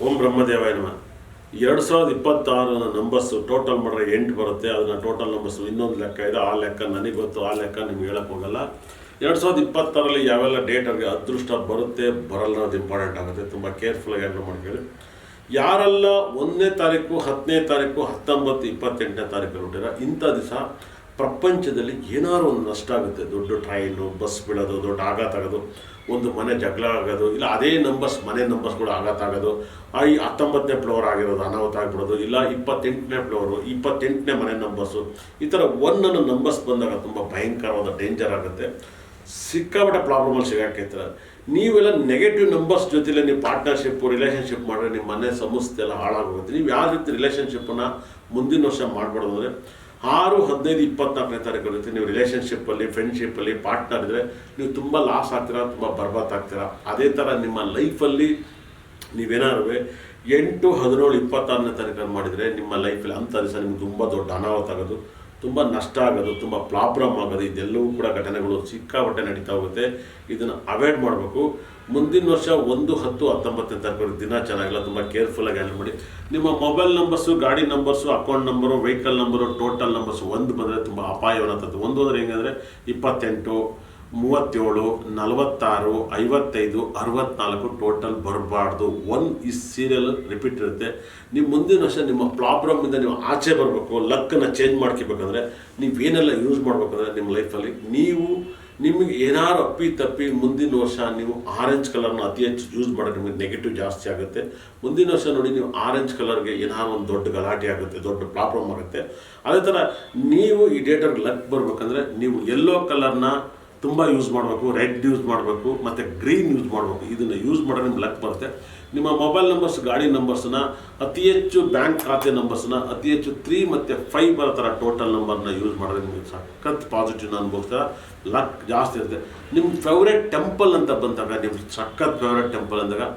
ಓಂ ಬ್ರಹ್ಮದೇವಾಯ ನಮಃ. 2026 numbers total ಮಾಡಿದ್ರೆ 8 ಬರುತ್ತೆ. ಅದನ್ನ ಟೋಟಲ್ ನಂಬರ್ಸು ಇನ್ನೊಂದು ಲೆಕ್ಕ ಇದೆ, ಆ ಲೆಕ್ಕ ನನಗೆ ಗೊತ್ತು, ಆ ಲೆಕ್ಕ ನಿಮ್ಗೆ ಹೇಳಕ್ಕೆ ಹೋಗಲ್ಲ. 2026ರಲ್ಲಿ ಯಾವೆಲ್ಲ ಡೇಟಲ್ಲಿ ಅದೃಷ್ಟ ಬರುತ್ತೆ ಬರಲ್ಲ ಅದು ಇಂಪಾರ್ಟೆಂಟ್ ಆಗುತ್ತೆ. ತುಂಬ ಕೇರ್ಫುಲ್ಲಾಗಿ ಹ್ಯಾಂಡಲ್ ಮಾಡ್ಕೊಳ್ಳಿ. ಯಾರೆಲ್ಲ 1ನೇ ತಾರೀಕು 10ನೇ ತಾರೀಕು 19 28ನೇ ತಾರೀಕು ಹುಟ್ಟಿರ ಇಂಥ ದಿವಸ ಪ್ರಪಂಚದಲ್ಲಿ ಏನಾದ್ರು ಒಂದು ನಷ್ಟ ಆಗುತ್ತೆ. ದೊಡ್ಡ ಟ್ರೈನು, ಬಸ್ ಬೀಳೋದು, ದೊಡ್ಡ ಆಘಾತ ಆಗೋದು, ಒಂದು ಮನೆ ಜಗಳ ಆಗೋದು, ಇಲ್ಲ ಅದೇ ನಂಬರ್ಸ್ ಮನೆ ನಂಬರ್ಸ್ಗಳು ಆಘಾತ ಆಗೋದು, ಈ 19ನೇ ಫ್ಲೋರ್ ಆಗಿರೋದು ಅನಾಹುತ ಆಗಿಬಿಡೋದು, ಇಲ್ಲ 28ನೇ ಫ್ಲೋರು 28ನೇ ಮನೆ ನಂಬರ್ಸು, ಈ ಥರ ಅನ್ನೋ ನಂಬರ್ಸ್ ಬಂದಾಗ ತುಂಬ ಭಯಂಕರವಾದ ಡೇಂಜರ್ ಆಗುತ್ತೆ. ಸಿಕ್ಕಾಪಟ್ಟೆ ಪ್ರಾಬ್ಲಮಲ್ಲಿ ಸಿಗಾಕೈತಾರೆ. ನೀವೆಲ್ಲ ನೆಗೆಟಿವ್ ನಂಬರ್ಸ್ ಜೊತೆಲೆ ನೀವು ಪಾರ್ಟ್ನರ್ಶಿಪ್ಪು ರಿಲೇಷನ್ಶಿಪ್ ಮಾಡಿದ್ರೆ ನಿಮ್ಮ ಮನೆ ಸಂಸ್ಥೆ ಎಲ್ಲ ಹಾಳಾಗೋಗುತ್ತೆ. ನೀವು ಯಾವ ರೀತಿ ರಿಲೇಷನ್ಶಿಪ್ಪನ್ನು ಮುಂದಿನ ವರ್ಷ ಮಾಡಬಾರ್ದು ಅಂದರೆ 6, 15, 24ನೇ ತಾರೀಕು ಇರುತ್ತೆ. ನೀವು ರಿಲೇಷನ್ಶಿಪ್ಪಲ್ಲಿ, ಫ್ರೆಂಡ್ಶಿಪ್ಪಲ್ಲಿ ಪಾರ್ಟ್ನರ್ ಇದ್ದರೆ ನೀವು ತುಂಬ ಲಾಸ್ ಆಗ್ತೀರಾ, ತುಂಬ ಬರ್ಬಾದ್ ಆಗ್ತೀರಾ. ಅದೇ ಥರ ನಿಮ್ಮ ಲೈಫಲ್ಲಿ ನೀವೇನಾದ್ರು 8, 17, 26ನೇ ತಾರೀಕನ್ನು ಮಾಡಿದರೆ ನಿಮ್ಮ ಲೈಫಲ್ಲಿ ಅಂಥ ದಿವಸ ನಿಮ್ಗೆ ತುಂಬ ದೊಡ್ಡ ಅನಾಹುತ ಆಗೋದು, ತುಂಬ ನಷ್ಟ ಆಗೋದು, ತುಂಬ ಪ್ರಾಬ್ಲಮ್ ಆಗೋದು, ಇದೆಲ್ಲವೂ ಕೂಡ ಘಟನೆಗಳು ಸಿಕ್ಕಾಪಟ್ಟೆ ನಡೀತಾ ಹೋಗುತ್ತೆ. ಇದನ್ನು ಅವಾಯ್ಡ್ ಮಾಡಬೇಕು. ಮುಂದಿನ ವರ್ಷ 1, 10, 19ನೇ ತಾರೀಕು ದಿನ ಚೆನ್ನಾಗಿಲ್ಲ, ತುಂಬ ಕೇರ್ಫುಲ್ಲಾಗಿ ಹ್ಯಾಂಡಲ್ ಮಾಡಿ. ನಿಮ್ಮ ಮೊಬೈಲ್ ನಂಬರ್ಸು, ಗಾಡಿ numbers, account number, vehicle number, total numbers ಒಂದು ಬಂದರೆ ತುಂಬ ಅಪಾಯವಾದಂಥದ್ದು. ಒಂದು ಅಂದರೆ ಹೆಂಗಂದರೆ 28, 37, 46, 55, 64 ಟೋಟಲ್ ಬರಬಾರ್ದು. ಈ ಸೀರಿಯಲ್ ರಿಪೀಟ್ ಇರುತ್ತೆ. ನೀವು ಮುಂದಿನ ವರ್ಷ ನಿಮ್ಮ ಪ್ರಾಬ್ಲಮಿಂದ ನೀವು ಆಚೆ ಬರಬೇಕು, ಲಕ್ಕನ್ನು ಚೇಂಜ್ ಮಾಡ್ಕೋಬೇಕಂದ್ರೆ ನೀವೇನೆಲ್ಲ ಯೂಸ್ ಮಾಡಬೇಕಂದ್ರೆ ನಿಮ್ಮ ಲೈಫಲ್ಲಿ ನಿಮಗೆ ಏನಾರು ಅಪ್ಪಿ ಮುಂದಿನ ವರ್ಷ ನೀವು ಆರೆಂಜ್ ಕಲರ್ನ ಅತಿ ಹೆಚ್ಚು ಯೂಸ್ ಮಾಡೋದು ನಿಮಗೆ ನೆಗೆಟಿವ್ ಜಾಸ್ತಿ ಆಗುತ್ತೆ. ಮುಂದಿನ ವರ್ಷ ನೋಡಿ ನೀವು ಆರೆಂಜ್ ಕಲರ್ಗೆ ಏನಾರು ಒಂದು ದೊಡ್ಡ ಗಲಾಟೆ ಆಗುತ್ತೆ, ದೊಡ್ಡ ಪ್ರಾಬ್ಲಮ್ ಆಗುತ್ತೆ. ಅದೇ ಥರ ನೀವು ಈ ಡೇಟಲ್ಲಿ ಲಕ್ ಬರಬೇಕಂದ್ರೆ ನೀವು ಯೆಲ್ಲೋ ಕಲರ್ನ ತುಂಬ ಯೂಸ್ ಮಾಡಬೇಕು, ರೆಡ್ ಯೂಸ್ ಮಾಡಬೇಕು, ಮತ್ತು ಗ್ರೀನ್ ಯೂಸ್ ಮಾಡಬೇಕು. ಇದನ್ನು ಯೂಸ್ ಮಾಡಿದ್ರೆ ನಿಮ್ಗೆ ಲಕ್ ಬರುತ್ತೆ. ನಿಮ್ಮ ಮೊಬೈಲ್ ನಂಬರ್ಸ್, ಗಾಡಿ ನಂಬರ್ಸ್ನ, ಅತಿ ಹೆಚ್ಚು ಬ್ಯಾಂಕ್ ಖಾತೆ ನಂಬರ್ಸ್ನ, ಅತಿ ಹೆಚ್ಚು 3 ಮತ್ತು 5 ಬರೋ ಥರ ಟೋಟಲ್ ನಂಬರ್ನ ಯೂಸ್ ಮಾಡಿದ್ರೆ ನಿಮಗೆ ಸಖತ್ ಪಾಸಿಟಿವ್ನ ಅನ್ಬೋಗ್ತಾರೆ, ಲಕ್ ಜಾಸ್ತಿ ಇರುತ್ತೆ. ನಿಮ್ಮ ಫೇವ್ರೇಟ್ ಟೆಂಪಲ್ ಅಂತ ಬಂದಾಗ, ನಿಮ್ಮ ಸಖತ್ ಫೇವ್ರೇಟ್ ಟೆಂಪಲ್ ಅಂದಾಗ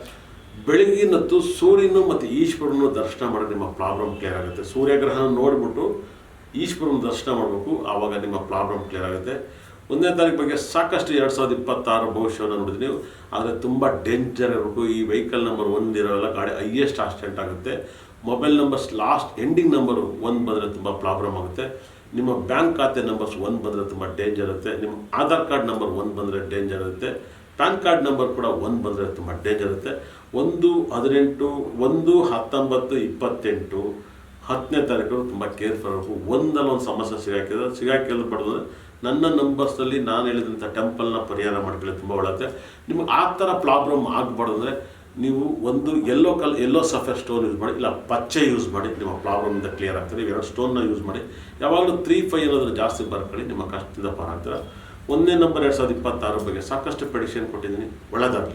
ಬೆಳಗಿನತ್ತು ಸೂರ್ಯನು ಮತ್ತು ಈಶ್ವರನು ದರ್ಶನ ಮಾಡಿದ್ರೆ ನಿಮ್ಮ ಪ್ರಾಬ್ಲಮ್ ಕ್ಲಿಯರ್ ಆಗುತ್ತೆ. ಸೂರ್ಯಗ್ರಹಣ ನೋಡಿಬಿಟ್ಟು ಈಶ್ವರನ ದರ್ಶನ ಮಾಡಬೇಕು, ಆವಾಗ ನಿಮ್ಮ ಪ್ರಾಬ್ಲಮ್ ಕ್ಲಿಯರ್ ಆಗುತ್ತೆ. 1ನೇ ತಾರೀಕು ಬಗ್ಗೆ ಸಾಕಷ್ಟು 2026 ಭವಿಷ್ಯವನ್ನು ನೋಡಿದ್ವಿ ನೀವು. ಆದರೆ ತುಂಬ ಡೇಂಜರ್ ಇರಬೇಕು. ಈ ವೆಹಿಕಲ್ ನಂಬರ್ 1 ಇರೋಲ್ಲ ಗಾಡಿ ಹೈಯೆಸ್ಟ್ ಆಕ್ಸಿಡೆಂಟ್ ಆಗುತ್ತೆ. Mobile numbers last ending number 1 ಬಂದರೆ ತುಂಬ ಪ್ರಾಬ್ಲಮ್ ಆಗುತ್ತೆ. ನಿಮ್ಮ ಬ್ಯಾಂಕ್ ಖಾತೆ ನಂಬರ್ಸ್ 1 ಬಂದರೆ ತುಂಬ ಡೇಂಜರ್ ಇರುತ್ತೆ. ನಿಮ್ಮ ಆಧಾರ್ ಕಾರ್ಡ್ ನಂಬರ್ 1 ಬಂದರೆ ಡೇಂಜರ್ ಇರುತ್ತೆ. ಪ್ಯಾನ್ ಕಾರ್ಡ್ ನಂಬರ್ ಕೂಡ 1 ಬಂದರೆ ತುಂಬ ಡೇಂಜರ್ ಇರುತ್ತೆ. 1, 18, 1, 19, 28, 10ನೇ ತಾರೀಕು ತುಂಬ ಕೇರ್ಫುಲ್ ಆಗಬೇಕು. ಒಂದೊಂದು ಸಮಸ್ಯೆ ಸಿಗಾಕಿಲ್ಬಾರ್ದು. ನನ್ನ ನಂಬರ್ಸಲ್ಲಿ ನಾನು ಹೇಳಿದಂಥ ಟೆಂಪಲ್ನ ಪರಿಹಾರ ಮಾಡ್ಕೊಳ್ಳಿ, ತುಂಬ ಒಳ್ಳೆಯತ್ತೆ. ನಿಮಗೆ ಆ ಥರ ಪ್ರಾಬ್ಲಮ್ ಆಗಬಾರ್ದು ಅಂದರೆ ನೀವು ಒಂದು ಯೆಲ್ಲೋ ಸಫೇರ್ ಸ್ಟೋನ್ ಯೂಸ್ ಮಾಡಿ, ಇಲ್ಲ ಪಚ್ಚೆ ಯೂಸ್ ಮಾಡಿ, ನಿಮ್ಮ ಪ್ರಾಬ್ಲಮಿಂದ ಕ್ಲಿಯರ್ ಆಗ್ತದೆ. 2 ಸ್ಟೋನ್ನ ಯೂಸ್ ಮಾಡಿ. ಯಾವಾಗಲೂ 3, 5 ಅನ್ನೋದ್ರ ಜಾಸ್ತಿ ಬರ್ಕೊಳ್ಳಿ, ನಿಮ್ಮ ಕಷ್ಟದಿಂದ ಪಾರಾಗ್ತೀರ. 1ನೇ ನಂಬರ್ 2026 ಬಗ್ಗೆ ಸಾಕಷ್ಟು ಪ್ರೆಡಿಕ್ಷನ್ ಕೊಟ್ಟಿದ್ದೀನಿ. ಒಳ್ಳೆಯದಾಗಲಿ.